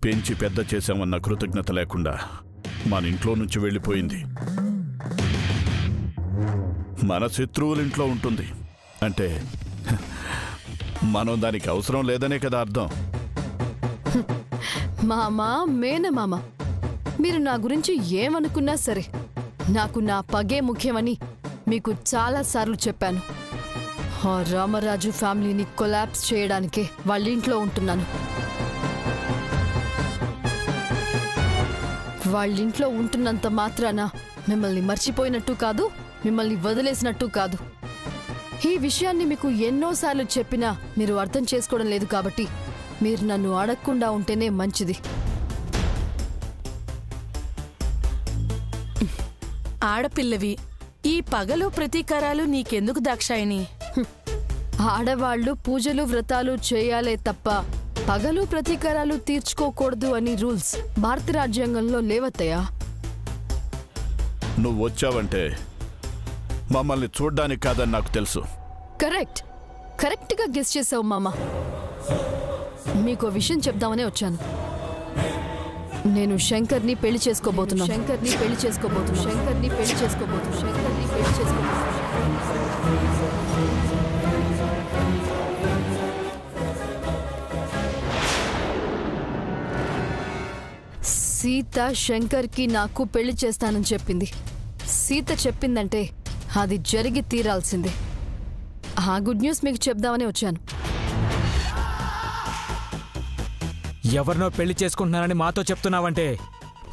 పెంచి పెద్ద చేశామన్న కృతజ్ఞత లేకుండా మన ఇంట్లో నుంచి వెళ్ళిపోయింది. మన శత్రువులింట్లో ఉంటుంది అంటే మనం దానికి అవసరం లేదనే కదా అర్థం. మామా మేనమామ, మీరు నా గురించి ఏమనుకున్నా సరే నాకు నా పగే ముఖ్యమని మీకు చాలాసార్లు చెప్పాను. ఆ రామరాజు ఫ్యామిలీని కొలాప్స్ చేయడానికే వాళ్ళ ఇంట్లో ఉంటున్నాను. వాళ్ళింట్లో ఉంటున్నంత మాత్రాన మిమ్మల్ని మర్చిపోయినట్టు కాదు, మిమ్మల్ని వదిలేసినట్టు కాదు. ఈ విషయాన్ని మీకు ఎన్నోసార్లు చెప్పినా మీరు అర్థం చేసుకోవడం లేదు కాబట్టి మీరు నన్ను అడగకుండా ఉంటేనే మంచిది. ఆడపిల్లవి, ఈ పగలు ప్రతీకారాలు నీకెందుకు దాక్షాయిని? ఆడవాళ్లు పూజలు వ్రతాలు చేయాలే తప్ప పగలు ప్రతీకారాలు తీర్చుకోకూడదు అని రూల్స్ భారత రాజ్యాంగంలో లేవత్తయ్యా. నువ్వు వచ్చావంటే మమ్మల్ని చూడ్డానికి కాదని నాకు తెలుసు. కరెక్ట్గా గెస్ చేసావు మామ. మీకు విషయం చెప్దామనే వచ్చాను. నేను శంకర్ని పెళ్లి చేసుకోబోతున్నా. సీత శంకర్కి నాకు పెళ్లి చేస్తానని చెప్పింది. సీత చెప్పిందంటే అది జరిగి తీరాల్సిందే. ఆ గుడ్ న్యూస్ మీకు చెప్దామని వచ్చాను. ఎవరినో పెళ్లి చేసుకుంటున్నానని మాతో చెప్తున్నావంటే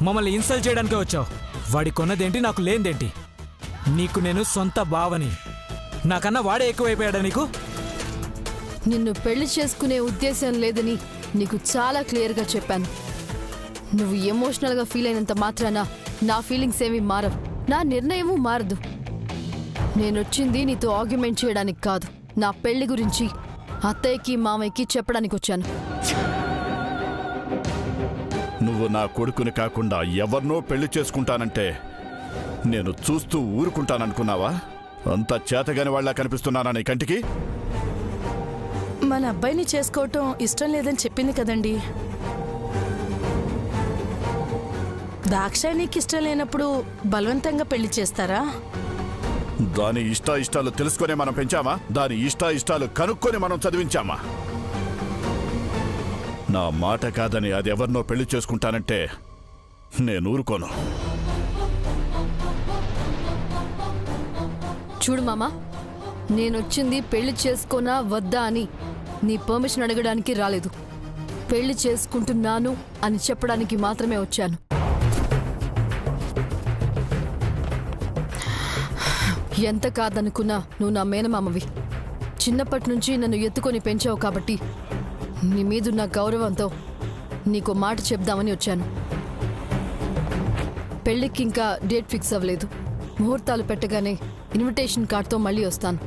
మమ్మల్ని ఇన్సల్ట్ చేయడానికే వచ్చావు. వాడి కొన్నదేంటి, నాకు లేనిదేంటి? నీకు నేను సొంత బావని, నాకన్నా వాడే ఎక్కువైపోయాడా నీకు? నిన్ను పెళ్లి చేసుకునే ఉద్దేశం లేదని నీకు చాలా క్లియర్గా చెప్పాను. నువ్వు ఎమోషనల్గా ఫీల్ అయినంత మాత్రాన నా ఫీలింగ్స్ ఏమీ మారవు, నా నిర్ణయమూ మారదు. నేనొచ్చింది నీతో ఆర్గ్యుమెంట్ చేయడానికి కాదు, నా పెళ్లి గురించి అత్తయ్యకి మామయ్యకి చెప్పడానికి వచ్చాను. నువ్వు నా కొడుకుని కాకుండా ఎవరినో పెళ్లి చేసుకుంటానంటే నేను చూస్తూ ఊరుకుంటాననుకున్నావా? అంత చేతగాని వాళ్ళ కనిపిస్తున్నానా నీ కంటికి? మన అబ్బాయిని చేసుకోవటం ఇష్టం లేదని చెప్పింది కదండి. దాక్షాయినికి ఇష్టం లేనప్పుడు బలవంతంగా పెళ్లి చేస్తారా? దాని ఇష్టాలు తెలుసుకునే మనం పెంచామా? దాని ఇష్టాలు కనుక్కొని మనం చదివించామా? నా మాట కాదని అది ఎవరినో పెళ్లి చేసుకుంటానంటే నేను ఊరుకోను. చూడు మామా, నేనొచ్చింది పెళ్లి చేసుకోనా వద్దా అని నీ పర్మిషన్ అడగడానికి రాలేదు. పెళ్లి చేసుకుంటున్నాను అని చెప్పడానికి మాత్రమే వచ్చాను. ఎంత కాదనుకున్నా నువ్వు నా మేనమామవి. చిన్నప్పటి నుంచి నన్ను ఎత్తుకొని పెంచావు కాబట్టి నీ మీదున్న గౌరవంతో నీకో మాట చెప్దామని వచ్చాను. పెళ్లికి ఇంకా డేట్ ఫిక్స్ అవ్వలేదు. ముహూర్తాలు పెట్టగానే ఇన్విటేషన్ కార్డ్తో మళ్ళీ వస్తాను.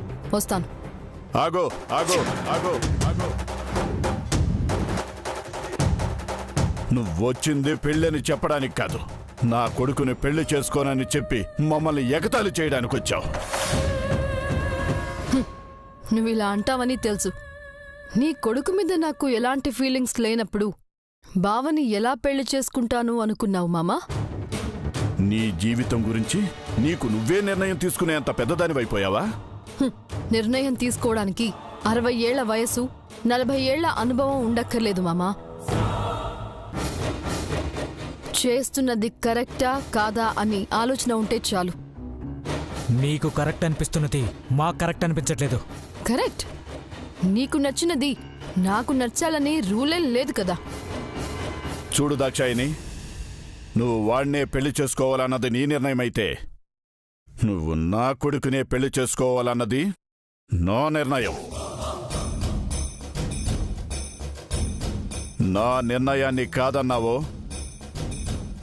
ఆగో ఆగో ఆగో ఆగో. నువ్వొచ్చింది పెళ్ళని చెప్పడానికి కాదు, నా కొడుకుని పెళ్లి చేసుకోనని చెప్పి మమ్మల్ని ఎగతాళి చేయడానికి వచ్చావు. నువ్వు ఇలా అంటావని తెలుసు. నీ కొడుకు మీద నాకు ఎలాంటి ఫీలింగ్స్ లేనప్పుడు బావని ఎలా పెళ్లి చేసుకుంటాను అనుకున్నావు మామా? నీ జీవితం గురించి నీకు నువ్వే నిర్ణయం తీసుకునేంత పెద్దదానివైపోయావా? నిర్ణయం తీసుకోవడానికి 60 ఏళ్ల వయసు, 40 ఏళ్ల అనుభవం ఉండక్కర్లేదు మామా. చేస్తున్నది కరెక్టా కాదా అని ఆలోచన ఉంటే చాలు. నీకు కరెక్ట్ అనిపిస్తున్నది మాకు కరెక్ట్ అనిపించట్లేదు. కరెక్ట్. నీకు నచ్చినది నాకు నచ్చాలని రూలేం లేదు కదా. చూడు దాక్షాయిని, నువ్వు వాడినే పెళ్లి చేసుకోవాలన్నది నీ నిర్ణయం అయితే, నువ్వు నా కొడుకునే పెళ్లి చేసుకోవాలన్నది నా నిర్ణయం. నా నిర్ణయాన్ని కాదన్నావో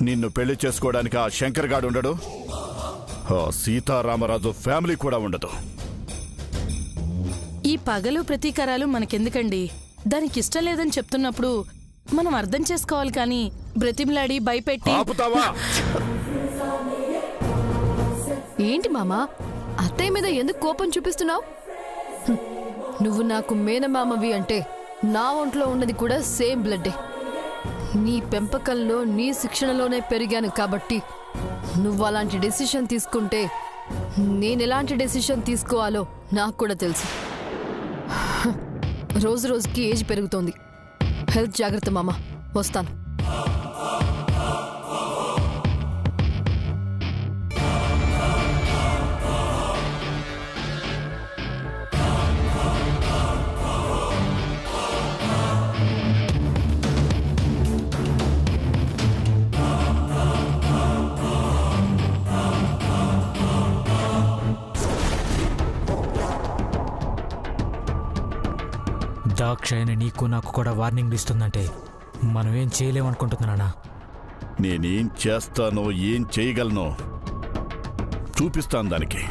నిన్ను పెళ్లి చేసుకోవడానికి ఆ శంకర్ గాడు ఉండడు, ఆ సీతారామరాజు ఫ్యామిలీ కూడా ఉండదు. ఈ పగలు ప్రతీకారాలు మనకెందుకండి? దానికి ఇష్టం లేదని చెప్తున్నప్పుడు మనం అర్థం చేసుకోవాలి కానీ బ్రతిమలాడి భయపెట్టి. ఆపుతావా? ఏంటి మామా, అత్తయ్య మీద ఎందుకు కోపం చూపిస్తున్నావు? నువ్వు నాకు మేనమామవి అంటే నా ఒంట్లో ఉన్నది కూడా సేమ్ బ్లడ్డే. నీ పెంపకంలో నీ శిక్షణలోనే పెరిగాను కాబట్టి నువ్వు అలాంటి డెసిషన్ తీసుకుంటే నేను ఎలాంటి డెసిషన్ తీసుకోవాలో నాకు కూడా తెలుసు. రోజు రోజుకి ఏజ్ పెరుగుతోంది. హెల్త్ జాగ్రత్త మామ. వస్తాను. దాక్షాయణి నీకు నాకు కూడా వార్నింగ్ ఇస్తుందంటే మనం ఏం చేయలేమనుకుంటున్నానా? నేనేం చేస్తానో ఏం చేయగలనో చూపిస్తాను దానికి.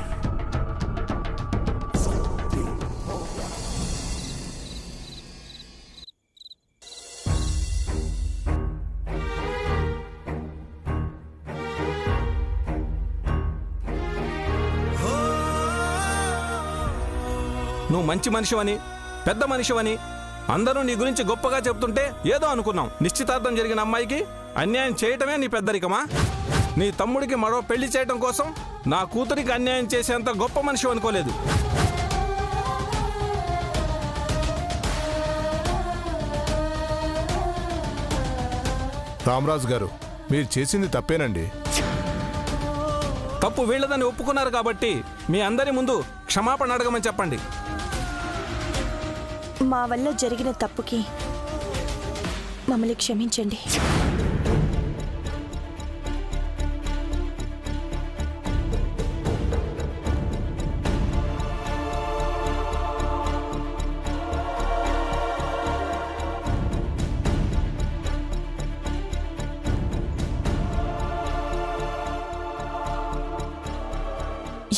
నువ్వు మంచి మనిషివని, పెద్ద మనిషివని అందరూ నీ గురించి గొప్పగా చెప్తుంటే ఏదో అనుకున్నాం. నిశ్చితార్థం జరిగిన అమ్మాయికి అన్యాయం చేయటమే నీ పెద్దరికమా? నీ తమ్ముడికి మరో పెళ్లి చేయటం కోసం నా కూతురికి అన్యాయం చేసేంత గొప్ప మనిషి అనుకోలేదు. రామరాజు గారు, మీరు చేసింది తప్పేనండి. తప్పు వీళ్ళదని ఒప్పుకున్నారు కాబట్టి మీ అందరి ముందు క్షమాపణ అడగమని చెప్పండి. మా వల్ల జరిగిన తప్పుకి మమ్మల్ని క్షమించండి.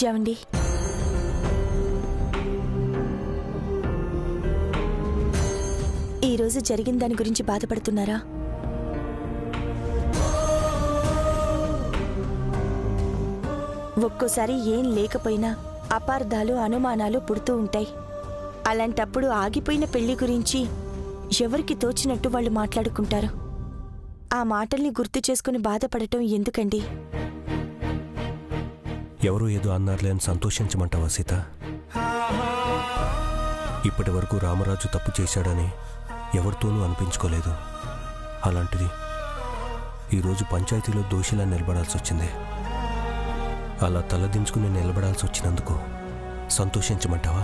ఏమండి, ఈరోజు జరిగిన దాని గురించి బాధపడుతున్నారా? ఒక్కోసారి ఏం లేకపోయినా అపార్థాలు, అనుమానాలు పుడుతూ ఉంటాయి. అలాంటప్పుడు ఆగిపోయిన పెళ్లి గురించి ఎవరికి తోచినట్టు వాళ్ళు మాట్లాడుకుంటారు. ఆ మాటల్ని గుర్తు చేసుకుని బాధపడటం ఎందుకండి? ఎవరో ఏదో అన్నారులే అని సంతోషించమంటావా సీత? ఇప్పటి వరకు రామరాజు తప్పు చేశాడని ఎవరితోనూ అనిపించుకోలేదు. అలాంటిది ఈరోజు పంచాయతీలో దోషిలా నిలబడాల్సి వచ్చింది. అలా తలదించుకుని నిలబడాల్సి వచ్చినందుకు సంతోషించమంటావా?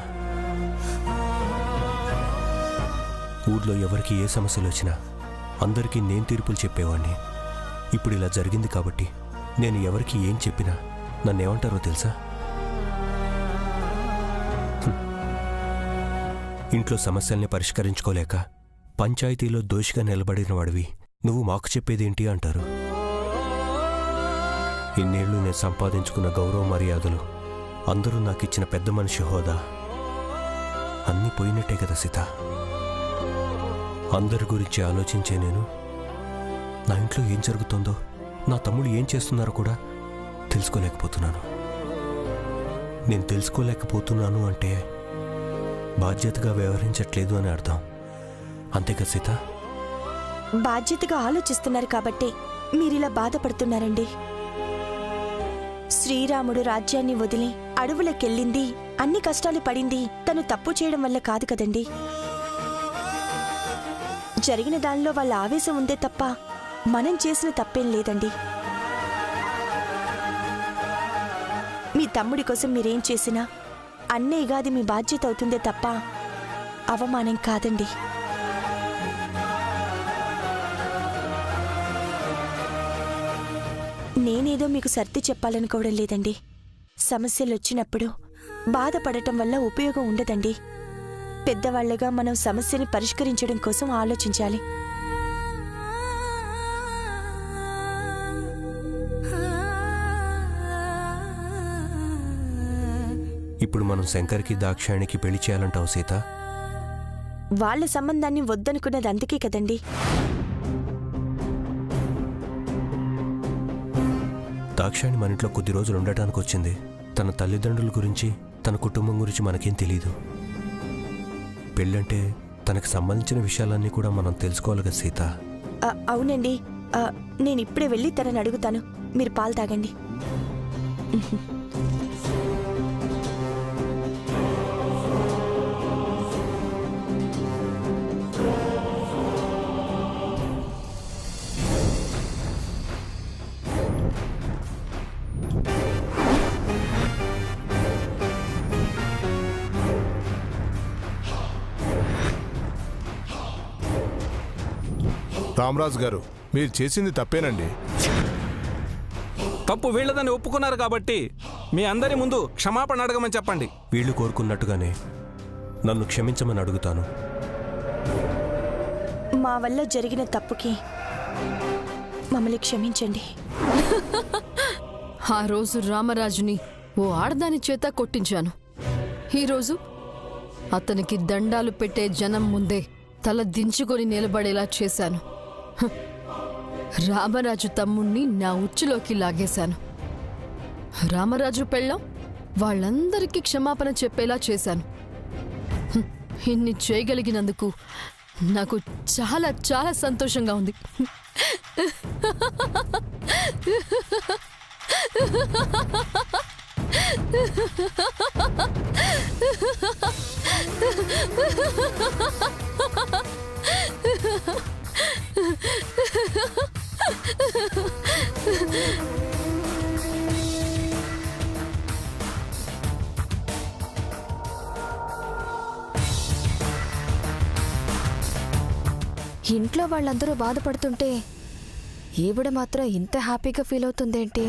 ఊర్లో ఎవరికి ఏ సమస్యలు వచ్చినా అందరికీ నేను తీర్పులు చెప్పేవాడిని. ఇప్పుడు ఇలా జరిగింది కాబట్టి నేను ఎవరికి ఏం చెప్పినా నన్నేమంటారో తెలుసా? ఇంట్లో సమస్యల్ని పరిష్కరించుకోలేక పంచాయతీలో దోషిగా నిలబడిన వాడివి నువ్వు మాకు చెప్పేదేంటి అంటారు. ఇన్నేళ్లు నేను సంపాదించుకున్న గౌరవ మర్యాదలు, అందరూ నాకిచ్చిన పెద్ద మనిషి హోదా అన్నీ పోయినట్టే కదా సీత. అందరి గురించి ఆలోచించే నేను నా ఇంట్లో ఏం జరుగుతుందో, నా తమ్ముడు ఏం చేస్తున్నారో కూడా తెలుసుకోలేకపోతున్నాను. నేను తెలుసుకోలేకపోతున్నాను అంటే బాధ్యతగా వ్యవహరించట్లేదు అని అర్థం. అంతే కదా సీత? బాధ్యతగా ఆలోచిస్తున్నారు కాబట్టి మీరిలా బాధపడుతున్నారండి. శ్రీరాముడు రాజ్యాన్ని వదిలి అడవులకెళ్ళింది, అన్ని కష్టాలు పడింది తను తప్పు చేయడం వల్ల కాదు కదండి. జరిగిన దానిలో వాళ్ళ ఆవేశం ఉందే తప్ప మనం చేసిన తప్పేం లేదండి. మీ తమ్ముడి కోసం మీరేం చేసినా అన్నయ్యగా అది మీ బాధ్యత అవుతుందే తప్ప అవమానం కాదండి. నేనేదో మీకు సర్ది చెప్పాలనుకోవడం లేదండి. సమస్యలు వచ్చినప్పుడు బాధపడటం వల్ల ఉపయోగం ఉండదండి. పెద్దవాళ్లుగా మనం సమస్యని పరిష్కరించడం కోసం ఆలోచించాలి. ఇప్పుడు మనం శంకర్కి దాక్షాయణికి పెళ్లి చేయాలంటావు సీత? వాళ్ళ సంబంధాన్ని వద్దనుకున్నది అందుకే కదండి. దాక్షాయణి మన ఇంట్లో కొద్ది రోజులు ఉండటానికి వచ్చింది. తన తల్లిదండ్రుల గురించి, తన కుటుంబం గురించి మనకేం తెలీదు. పెళ్ళంటే తనకు సంబంధించిన విషయాలన్నీ కూడా మనం తెలుసుకోవాలి కదా సీత. అవునండి. నేను ఇప్పుడే వెళ్ళి తనని అడుగుతాను. మీరు పాలు తాగండి. రామరాజు గారు, మీరు చేసింది తప్పేనండి. తప్పు వీళ్ళదని ఒప్పుకున్నారు కాబట్టి మీ అందరి ముందు క్షమాపణ అడగమని చెప్పండి. వీళ్ళు కోరుకున్నట్టుగానే నన్ను క్షమించమని అడుగుతాను. మా వల్ల జరిగిన తప్పుకి మమ్మల్ని క్షమించండి. ఆ రోజు రామరాజుని ఓ ఆడదాని చేత కొట్టించాను. ఈరోజు అతనికి దండాలు పెట్టే జనం ముందే తల దించుకొని నిలబడేలా చేశాను. రామరాజు తమ్ముణ్ణి నా ఉచ్చులోకి లాగేశాను. రామరాజు పెళ్ళం వాళ్ళందరికీ క్షమాపణ చెప్పేలా చేశాను. ఇన్ని చేయగలిగినందుకు నాకు చాలా చాలా సంతోషంగా ఉంది. ఇంట్లో వాళ్ళందరూ బాధపడుతుంటే ఈవిడ మాత్రం ఇంత హ్యాపీగా ఫీల్ అవుతుందేంటి?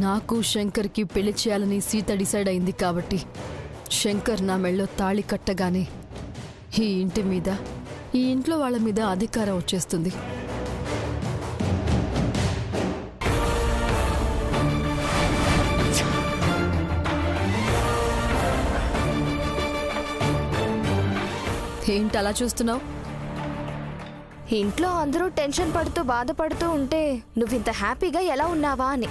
నాకు శంకర్కి పెళ్లి చేయాలని సీత డిసైడ్ అయింది కాబట్టి శంకర్ నా మెళ్ళో తాళి కట్టగానే ఈ ఇంటి మీద, ఈ ఇంట్లో వాళ్ళ మీద అధికారం వచ్చేస్తుంది. ఏంటి అలా చూస్తున్నావు? ఇంట్లో అందరూ టెన్షన్ పడుతూ బాధపడుతూ ఉంటే నువ్వింత హ్యాపీగా ఎలా ఉన్నావా అని.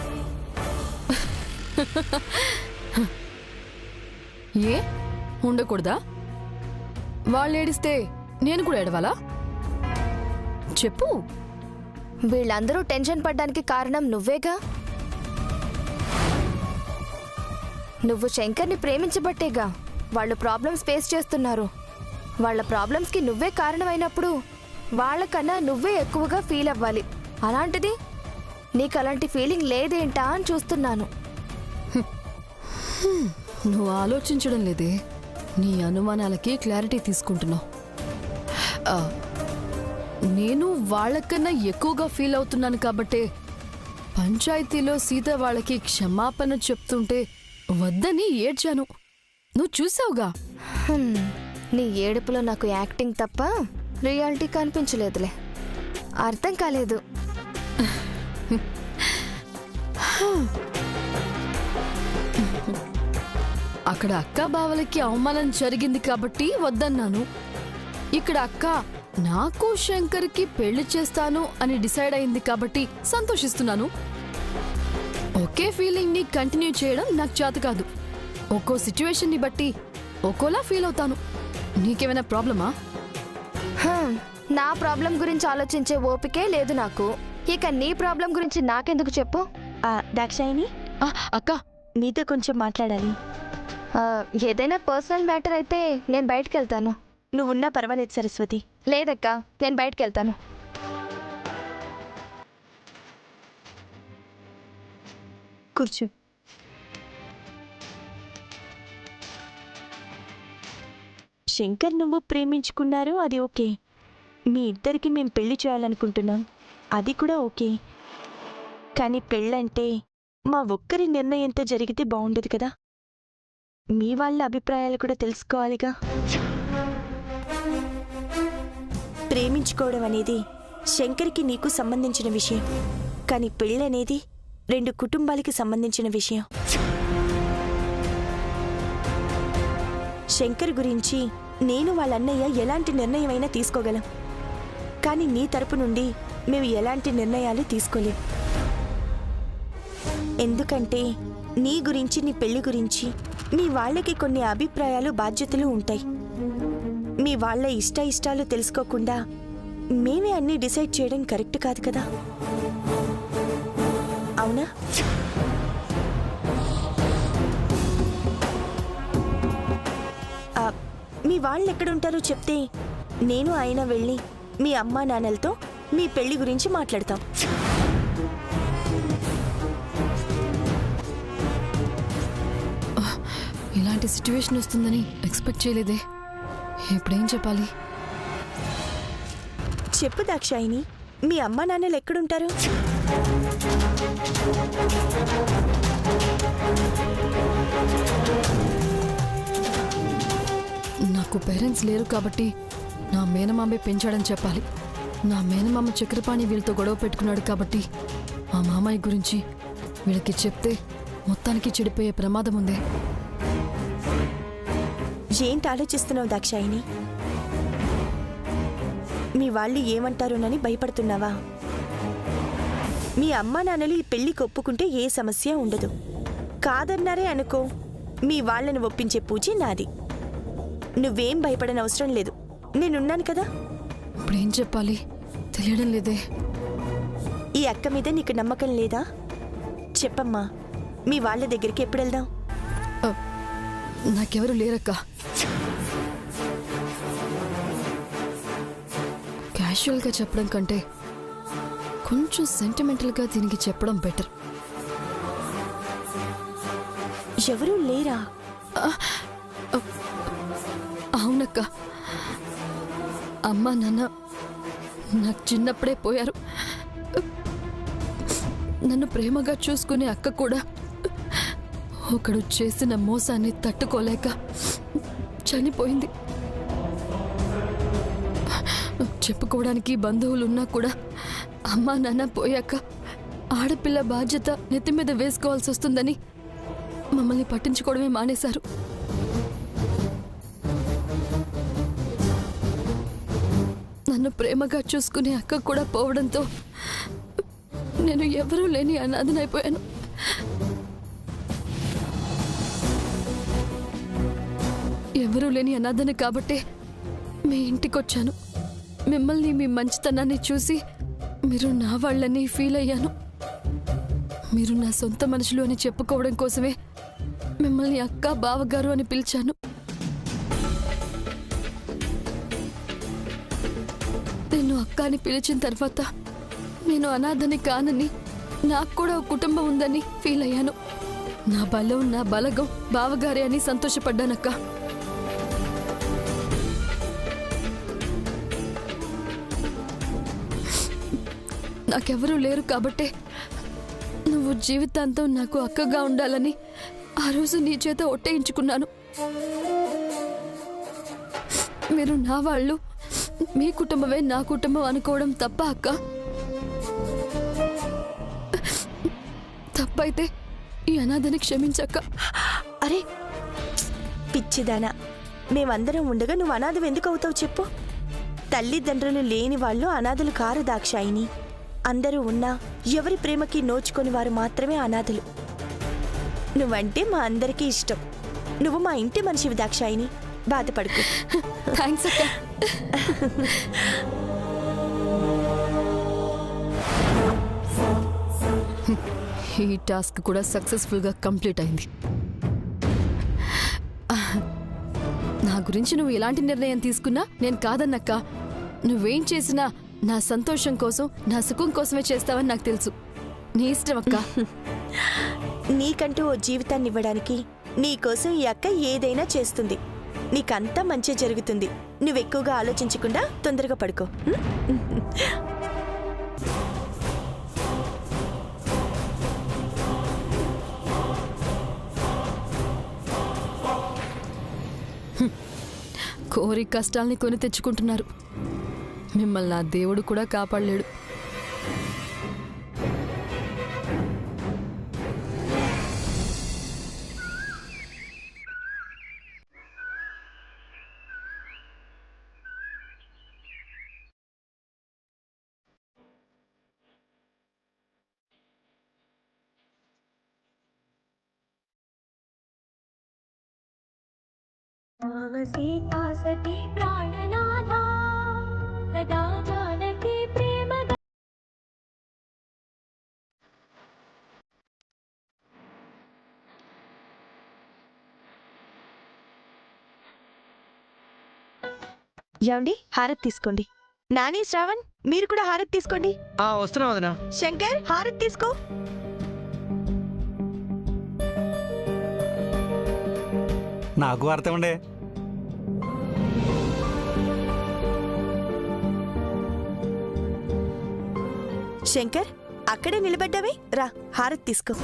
ఏ ఉండకూడదా? వాళ్ళు ఏడిస్తే నేను కూడా ఏడవాలా? చెప్పు. వీళ్ళందరూ టెన్షన్ పడ్డానికి కారణం నువ్వేగా. నువ్వు శంకర్ని ప్రేమించబట్టేగా వాళ్ళు ప్రాబ్లమ్స్ ఫేస్ చేస్తున్నారు. వాళ్ళ ప్రాబ్లమ్స్కి నువ్వే కారణమైనప్పుడు వాళ్ళకన్నా నువ్వే ఎక్కువగా ఫీల్ అవ్వాలి. అలాంటిది నీకు అలాంటి ఫీలింగ్ లేదేంటా అని చూస్తున్నాను. నువ్వు ఆలోచించడం లేదే, నీ అనుమానాలకి క్లారిటీ తీసుకుంటున్నావు. నేను వాళ్ళకన్నా ఎక్కువగా ఫీల్ అవుతున్నాను కాబట్టే పంచాయతీలో సీత వాళ్ళకి క్షమాపణ చెప్తుంటే వద్దని ఏడ్చాను. నువ్వు చూసావుగా. నీ ఏడుపులో నాకు యాక్టింగ్ తప్ప రియాలిటీ కనిపించలేదులే. అర్థం కాలేదు. అక్కడ అక్క బావలకి అవమానం జరిగింది కాబట్టి వద్దన్నాను. ఇక్కడ అక్క నాకు శంకర్కి పెళ్లి చేస్తాను అని డిసైడ్ అయింది కాబట్టి సంతోషిస్తున్నాను. ఒకే ఫీలింగ్ ని కంటిన్యూ చేయడం నాకు చేత కాదు. ఒక్కో సిచ్యువేషన్ ని బట్టి ఒక్కోలా ఫీల్ అవుతాను. నీకేమైనా ప్రాబ్లమా? నా ప్రాబ్లం గురించి ఆలోచించే ఓపికే లేదు నాకు. ఇక నీ ప్రాబ్లం గురించి నాకెందుకు చెప్పు. దాక్షాయిని, అక్క నీతో కొంచెం మాట్లాడాలి. ఏదైనా పర్సనల్ మ్యాటర్ అయితే నేను బయటకు వెళ్తాను. నువ్వున్నా పర్వాలేదు సరస్వతి. లేదక్క, నేను బయటకు వెళ్తాను. కూర్చో. శంకర్ నువ్వు ప్రేమించుకున్నారు, అది ఓకే. మీ ఇద్దరికి మేము పెళ్లి చేయాలనుకుంటున్నాం, అది కూడా ఓకే. కానీ పెళ్ళంటే మా ఒక్కరి నిర్ణయంతో జరిగితే బాగుండదు కదా. మీ వాళ్ళ అభిప్రాయాలు కూడా తెలుసుకోవాలిగా. ప్రేమించుకోవడం అనేది శంకర్కి నీకు సంబంధించిన విషయం, కానీ పెళ్ళనేది 2 కుటుంబాలకి సంబంధించిన విషయం. శంకర్ గురించి నేను వాళ్ళ అన్నయ్య ఎలాంటి నిర్ణయమైనా తీసుకోగలం, కానీ నీ తరపు నుండి మేము ఎలాంటి నిర్ణయాలు తీసుకోలేం. ఎందుకంటే నీ గురించి, నీ పెళ్లి గురించి మీ వాళ్ళకి కొన్ని అభిప్రాయాలు, బాధ్యతలు ఉంటాయి. మీ వాళ్ళ ఇష్టాలు తెలుసుకోకుండా మేమే అన్నీ డిసైడ్ చేయడం కరెక్ట్ కాదు కదా, అవునా? మీ వాళ్ళు ఎక్కడుంటారో చెప్తే నేను ఆయన వెళ్ళి మీ అమ్మా నాన్నలతో మీ పెళ్లి గురించి మాట్లాడతాం. ఇలాంటి సిచ్యువేషన్ వస్తుందని ఎక్స్పెక్ట్ చేయలేదే. ఇప్పుడేం చెప్పాలి? చెప్పు దాక్షాయిని, మీ అమ్మా నాన్నలు ఎక్కడుంటారు? నాకు పేరెంట్స్ లేరు కాబట్టి నా మేనమామే పెంచాడని చెప్పాలి. నా మేనమామ చక్రపాణి వీళ్ళతో గొడవ పెట్టుకున్నాడు కాబట్టి మా మామయ్య గురించి వీళ్ళకి చెప్తే మొత్తానికి చెడిపోయే ప్రమాదం ఉంది. ఏంటి ఆలోచిస్తున్నావు దాక్షాయిని? మీ వాళ్ళు ఏమంటారోనని భయపడుతున్నావా? మీ అమ్మా నాన్నలు ఈ పెళ్లికి ఒప్పుకుంటే ఏ సమస్య ఉండదు. కాదన్నారే అనుకో, మీ వాళ్ళని ఒప్పించే పూజ నాది. నువ్వేం భయపడని అవసరం లేదు, నేనున్నాను కదా. ఇప్పుడేం చెప్పాలి తెలియడం లేదే. ఈ అక్క మీద నీకు నమ్మకం లేదా? చెప్పమ్మా, మీ వాళ్ళ దగ్గరికి ఎప్పుడు వెళ్దాం? నాకెవరు లేరక్క. క్యాషువల్గా చెప్పడం కంటే కొంచెం సెంటిమెంటల్గా దీనికి చెప్పడం బెటర్. ఎవరూ లేరా? అవునక్క, అమ్మ నాన్న నాకు చిన్నప్పుడే పోయారు. నన్ను ప్రేమగా చూసుకునే అక్క కూడా ఒకడు చేసిన మోసాన్ని తట్టుకోలేక చనిపోయింది. చెప్పుకోవడానికి బంధువులున్నా కూడా అమ్మా నాన్న పోయాక ఆడపిల్ల బాధ్యత నెత్తి మీద వేసుకోవాల్సి వస్తుందని మమ్మల్ని పట్టించుకోవడమే మానేశారు. నన్ను ప్రేమగా చూసుకునే అక్క కూడా పోవడంతో నేను ఎవరూ లేని అనాథనైపోయాను. ఎవరూ లేని అనాథని కాబట్టే మీ ఇంటికొచ్చాను. మిమ్మల్ని, మీ మంచితనాన్ని చూసి మీరు నా వాళ్ళని ఫీల్ అయ్యాను. మీరు నా సొంత మనుషులు అని చెప్పుకోవడం కోసమే మిమ్మల్ని అక్క, బావగారు అని పిలిచాను. నేను అక్క అని పిలిచిన తర్వాత నేను అనాథని కానని, నాకు కూడా ఒక కుటుంబం ఉందని ఫీల్ అయ్యాను. నా బలం, నా బలగం బావగారే అని సంతోషపడ్డానక్క. నాకెవరూ లేరు కాబట్టే నువ్వు జీవితాంతం నాకు అక్కగా ఉండాలని ఆ రోజు నీ చేత ఒట్టేయించుకున్నాను. మీరు నా వాళ్ళు, మీ కుటుంబమే నా కుటుంబం అనుకోవడం తప్ప అక్క? తప్పైతే ఈ అనాథని క్షమించక్క. అరే పిచ్చిదానా, మేమందరం ఉండగా నువ్వు అనాథం ఎందుకు అవుతావు చెప్పు? తల్లిదండ్రులు లేని వాళ్ళు అనాథలు కారు దాక్షాయిని. అందరూ ఉన్నా ఎవరి ప్రేమకి నోచుకొని వారు మాత్రమే అనాథలు. నువ్వంటే మా అందరికీ ఇష్టం. నువ్వు మా ఇంటి మనిషివి దాక్షాయిని, బాధపడుకు. థ్యాంక్స్ అక్క. ఈ టాస్క్ కూడా సక్సెస్ఫుల్గా కంప్లీట్ అయింది. నా గురించి నువ్వు ఎలాంటి నిర్ణయం తీసుకున్నా నేను కాదన్నక్క. నువ్వేం చేసినా నా సంతోషం కోసం, నా సుఖం కోసమే చేస్తావని నాకు తెలుసు. నీ ఇష్టం అక్క. నీకంటూ ఓ జీవితాన్ని ఇవ్వడానికి నీకోసం ఈ అక్క ఏదైనా చేస్తుంది. నీకంతా మంచి జరుగుతుంది. నువ్వెక్కువగా ఆలోచించకుండా తొందరగా పడుకో. కోరి కష్టాల్ని కొని తెచ్చుకుంటున్నారు. మిమ్మల్ని నా దేవుడు కూడా కాపాడలేడు. ఏమండి హారతి తీసుకోండి. నాని, శ్రావణ్ మీరు కూడా హారతి తీసుకోండి. వస్తున్నా వదినా. శంకర్ హారతి తీసుకో. నాకు అర్థం ఉండే. శంకర్ అక్కడే నిలబడ్డావే, రా హారతి తీసుకో.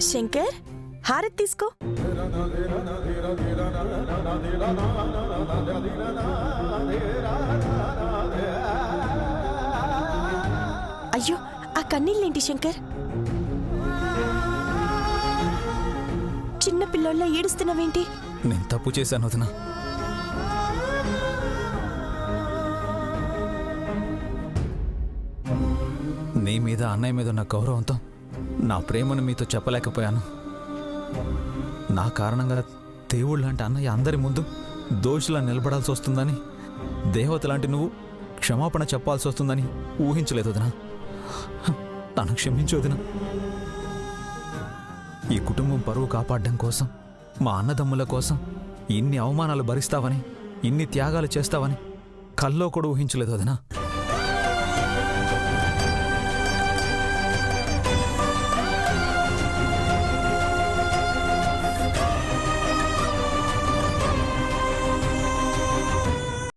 శంకర్ హారతి తీసుకో. అయ్యో ఆ కన్నీళ్ళేంటి శంకర్? చిన్న పిల్లోళ్ళ ఏడుస్తున్నావేంటి? నేను తప్పు చేశాను వదినా. నీ మీద అన్నయ్య మీద ఉన్న గౌరవంతో నా ప్రేమను మీతో చెప్పలేకపోయాను. నా కారణంగా దేవుడు లాంటి అన్నయ్య అందరి ముందు దోషులా నిలబడాల్సి వస్తుందని, దేవత లాంటి నువ్వు క్షమాపణ చెప్పాల్సి వస్తుందని ఊహించలేదు వదినా. నన్ను క్షమించు వదినా. ఈ కుటుంబం పరువు కాపాడడం కోసం, మా అన్నదమ్ముల కోసం ఇన్ని అవమానాలు భరిస్తావని, ఇన్ని త్యాగాలు చేస్తావని కల్లో కూడా ఊహించలేదు వదినా.